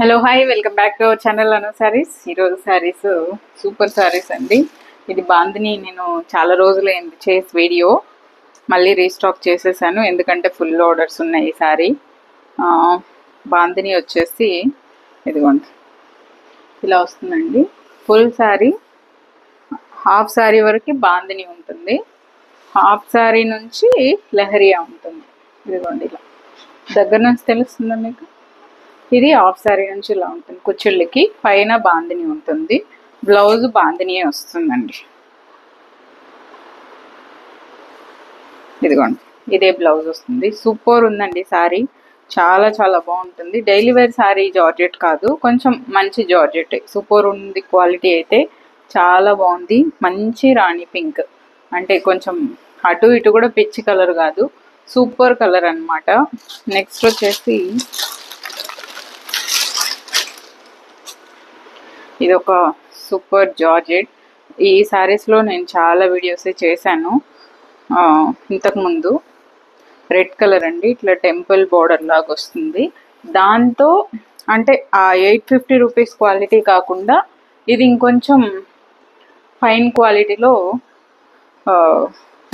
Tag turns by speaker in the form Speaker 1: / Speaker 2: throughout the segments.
Speaker 1: Hello hi welcome back to our channel Anu Sarees. ఈరోజు saris super saris అండి. ఇది బాందిని నేను చాలా రోజులైంది చేసి వీడియో మళ్ళీ రీస్టాక్ చేసేసాను, ఎందుకంటే ఫుల్ ఆర్డర్స్ ఉన్నాయి. ఈ సారీ బాందిని వచ్చేసి ఇదిగోండి ఇలా వస్తుందండి. ఫుల్ సారీ, హాఫ్ సారీ వరకు బాందిని ఉంటుంది, హాఫ్ సారీ నుంచి లెహరియా ఉంటుంది. ఇదిగోండి ఇలా దగ్గర నుంచి తెలుస్తుందా మీకు? ఇది హాఫ్ సారీ నుంచి ఇలా ఉంటుంది, కుచ్చుళ్ళకి పైన బాందిని ఉంటుంది, బ్లౌజ్ బాందినియే వస్తుందండి. ఇదిగోండి ఇదే బ్లౌజ్ వస్తుంది. సూపర్ ఉందండి సారీ, చాలా చాలా బాగుంటుంది. డైలీ వేర్ సారీ, జార్జెట్ కాదు, కొంచెం మంచి జార్జెట్. సూపర్ ఉంది, క్వాలిటీ అయితే చాలా బాగుంది. మంచి రాణి పింక్, అంటే కొంచెం అటు ఇటు కూడా పిచ్చి కలర్ కాదు, సూపర్ కలర్ అన్నమాట. నెక్స్ట్ వచ్చేసి ఇది ఒక సూపర్ జార్జెట్. ఈ శారీస్లో నేను చాలా వీడియోస్ చేశాను ఇంతకుముందు. రెడ్ కలర్ అండి, ఇట్లా టెంపుల్ బోర్డర్ లాగా వస్తుంది. దాంతో అంటే ఆ 850 రూపీస్ క్వాలిటీ కాకుండా ఇది ఇంకొంచెం ఫైన్ క్వాలిటీలో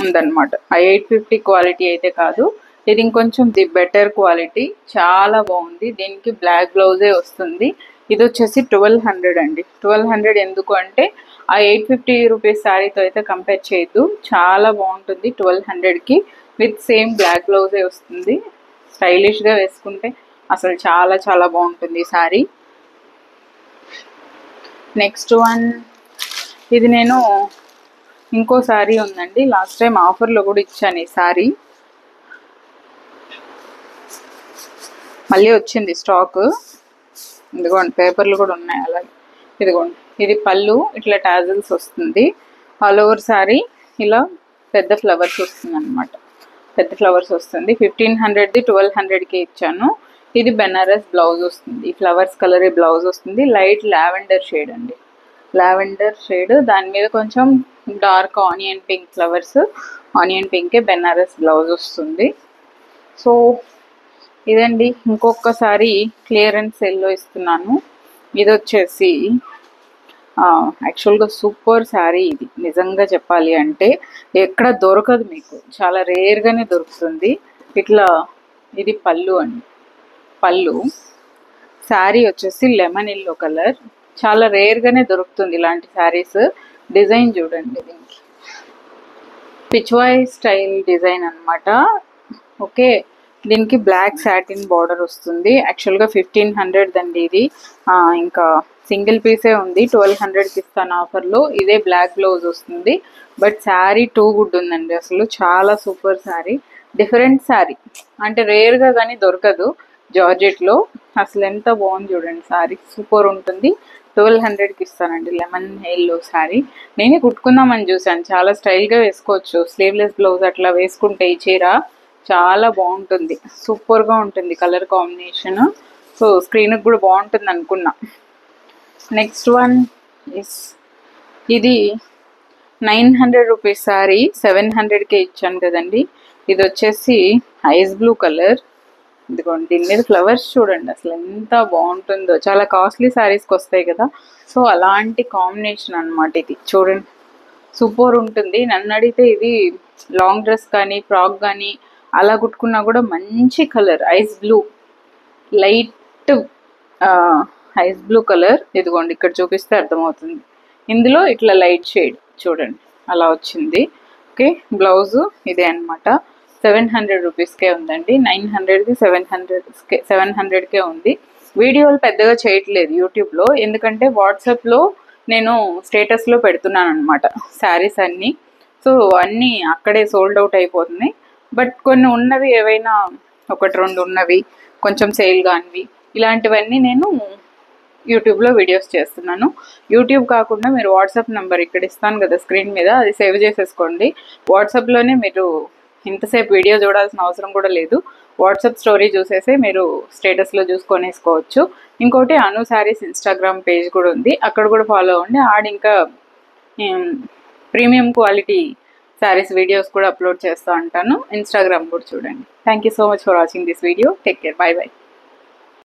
Speaker 1: ఉందన్నమాట. ఆ 850 క్వాలిటీ అయితే కాదు, ఇది ఇంకొంచెం ది బెటర్ క్వాలిటీ, చాలా బాగుంది. దీనికి బ్లాక్ బ్లౌజే వస్తుంది. ఇది వచ్చేసి 1200 అండి. 1200 ఎందుకు అంటే ఆ 850 రూపీస్ శారీతో అయితే కంపేర్ చేయొద్దు, చాలా బాగుంటుంది. 1200కి విత్ సేమ్ బ్లాక్ బ్లౌజే వస్తుంది. స్టైలిష్గా వేసుకుంటే అసలు చాలా చాలా బాగుంటుంది ఈ శారీ. నెక్స్ట్ వన్, ఇది నేను ఇంకో శారీ ఉందండి, లాస్ట్ టైం ఆఫర్లో కూడా ఇచ్చాను. ఈ శారీ మళ్ళీ వచ్చింది స్టాక్. ఇదిగోండి పేపర్లు కూడా ఉన్నాయి అలాగే. ఇదిగోండి ఇది పళ్ళు, ఇట్లా టాజిల్స్ వస్తుంది. ఆల్ ఓవర్ శారీ ఇలా పెద్ద ఫ్లవర్స్ వస్తుంది అనమాట, పెద్ద ఫ్లవర్స్ వస్తుంది. 1500ది 1200కి ఇచ్చాను. ఇది బెనారస్ బ్లౌజ్ వస్తుంది, ఈ ఫ్లవర్స్ కలర్ బ్లౌజ్ వస్తుంది. లైట్ లావెండర్ షేడ్ అండి, లావెండర్ షేడ్, దాని మీద కొంచెం dark onion pink flowers, onion పింకే బెనారస్ బ్లౌజ్ వస్తుంది. సో ఇదండి. ఇంకొకసారి క్లియరెన్స్ సేల్లో ఇస్తున్నాను. ఇది వచ్చేసి యాక్చువల్గా సూపర్ శారీ. ఇది నిజంగా చెప్పాలి అంటే ఎక్కడ దొరకదు మీకు, చాలా రేర్గానే దొరుకుతుంది. ఇట్లా ఇది పళ్ళు అండి, పళ్ళు. శారీ వచ్చేసి లెమన్ ఎల్లో కలర్, చాలా రేర్గానే దొరుకుతుంది ఇలాంటి శారీస్. డిజైన్ చూడండి, దీనికి పిచ్వాయ్ స్టైల్ డిజైన్ అనమాట. ఓకే, దీనికి బ్లాక్ సాటిన్ బార్డర్ వస్తుంది. యాక్చువల్గా 1500 అండి ఇది, ఇంకా సింగిల్ పీసే ఉంది. 1200కి ఇస్తాను ఆఫర్లో. ఇదే బ్లాక్ బ్లౌజ్ వస్తుంది. బట్ శారీ టూ గుడ్ ఉందండి, అసలు చాలా సూపర్ శారీ. డిఫరెంట్ శారీ, అంటే రేర్గా కానీ దొరకదు జార్జెట్లో. అసలు ఎంత బాగుంది చూడండి, శారీ సూపర్ ఉంటుంది. 1200కి ఇస్తానండి లెమన్ ఎల్లో శారీ. నేనే కుట్టుకుందామని చూసాను, చాలా స్టైల్గా వేసుకోవచ్చు. స్లీవ్లెస్ బ్లౌజ్ అట్లా వేసుకుంటే ఈ చీర చాలా బాగుంటుంది, సూపర్గా ఉంటుంది కలర్ కాంబినేషన్. సో స్క్రీన్కి కూడా బాగుంటుంది అనుకున్నా. నెక్స్ట్ వన్ ఇస్, ఇది 900 రూపీస్ శారీ 700కే ఇచ్చాను కదండి. ఇది వచ్చేసి ఐస్ బ్లూ కలర్. ఇదిగోండి దీని మీద ఫ్లవర్స్ చూడండి, అసలు ఎంత బాగుంటుందో. చాలా కాస్ట్లీ శారీస్కి వస్తాయి కదా, సో అలాంటి కాంబినేషన్ అనమాట ఇది. చూడండి సూపర్ ఉంటుంది. నన్ను అడిగితే ఇది లాంగ్ డ్రెస్ కానీ ఫ్రాక్ కానీ అలా కుట్టుకున్నా కూడా మంచి colour, ice blue, light ice blue colour. ఇదిగోండి ఇక్కడ చూపిస్తే అర్థమవుతుంది. ఇందులో ఇట్లా లైట్ షేడ్ చూడండి అలా వచ్చింది. ఓకే, బ్లౌజు ఇదే అనమాట. 700 రూపీస్కే ఉందండి. 900ది 700కే ఉంది. వీడియోలు పెద్దగా చేయట్లేదు యూట్యూబ్లో, ఎందుకంటే వాట్సాప్లో నేను స్టేటస్లో పెడుతున్నాను అనమాట శారీస్ అన్నీ. సో అన్నీ అక్కడే సోల్డ్ అవుట్ అయిపోతున్నాయి. బట్ కొన్ని ఉన్నవి, ఏవైనా ఒకటి రెండు ఉన్నవి కొంచెం సేల్ కానివి, ఇలాంటివన్నీ నేను యూట్యూబ్లో వీడియోస్ చేస్తున్నాను. యూట్యూబ్ కాకుండా మీరు వాట్సాప్ నెంబర్ ఇక్కడ ఇస్తాను కదా స్క్రీన్ మీద, అది సేవ్ చేసేసుకోండి. వాట్సాప్లోనే మీరు ఇంతసేపు వీడియో చూడాల్సిన అవసరం కూడా లేదు. వాట్సాప్ స్టోరీ చూసేసి మీరు స్టేటస్లో చూసుకొనేసుకోవచ్చు. ఇంకోటి అను శారీస్ ఇన్స్టాగ్రామ్ పేజ్ కూడా ఉంది, అక్కడ కూడా ఫాలో అవ్వండి. ఇంకా ప్రీమియం క్వాలిటీ శారీస్ వీడియోస్ కూడా అప్లోడ్ చేస్తూ ఉంటాను. ఇన్స్టాగ్రామ్ కూడా చూడండి. Thank you so much for watching this video. Take care, by by.